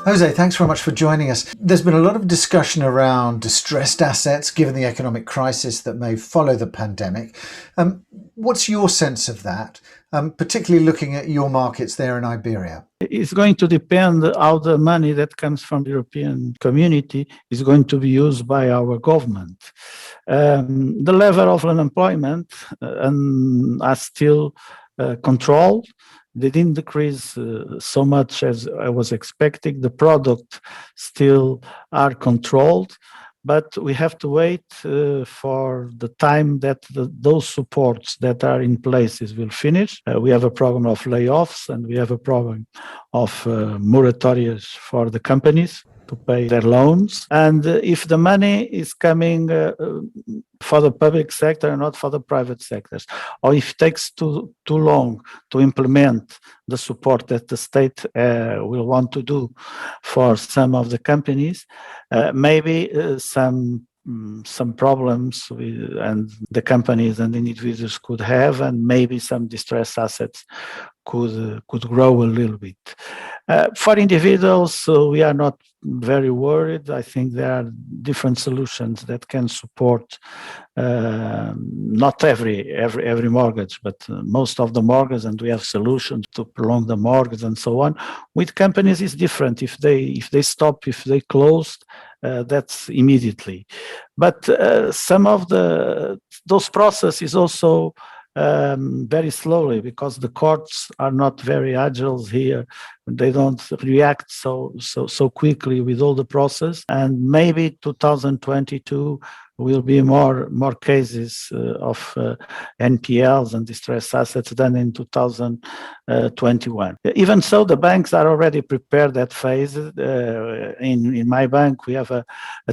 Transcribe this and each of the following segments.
Jose, thanks very much for joining us. There's been a lot of discussion around distressed assets given the economic crisis that may follow the pandemic. What's your sense of that, particularly looking at your markets there in Iberia? It's going to depend how the money that comes from the European community is going to be used by our government. The level of unemployment are still controlled. They didn't decrease so much as I was expecting. The product still are controlled, but we have to wait for the time that those supports that are in places will finish. We have a program of layoffs and we have a program of moratorias for the companies to pay their loans. And if the money is coming for the public sector and not for the private sectors, or if it takes too long to implement the support that the state will want to do for some of the companies, maybe some problems and the companies and individuals could have, and maybe some distressed assets could grow a little bit. For individuals, we are not very worried. I think there are different solutions that can support not every mortgage, but most of the mortgages, and we have solutions to prolong the mortgage and so on. With companies, it's different. If they stop, if they closed, that's immediately. But some of those processes also very slowly, because the courts are not very agile here. They don't react so quickly with all the process, and maybe 2022 will be more cases of NPLs and distressed assets than in 2021. Even so, the banks are already prepared that phase. In my bank, we have a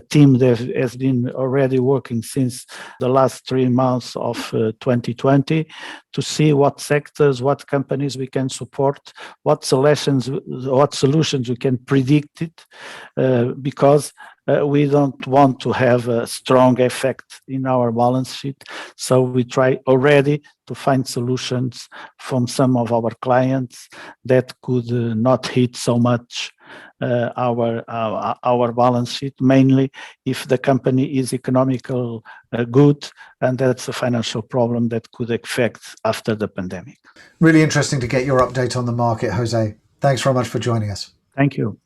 team that has been already working since the last 3 months of 2020 to see what sectors, what companies we can support, what solutions we can predict it, because we don't want to have a strong effect in our balance sheet. So we try already to find solutions from some of our clients that could not hit so much our balance sheet, mainly if the company is economical good, and that's a financial problem that could affect after the pandemic. Really interesting to get your update on the market, Jose. Thanks very much for joining us. Thank you.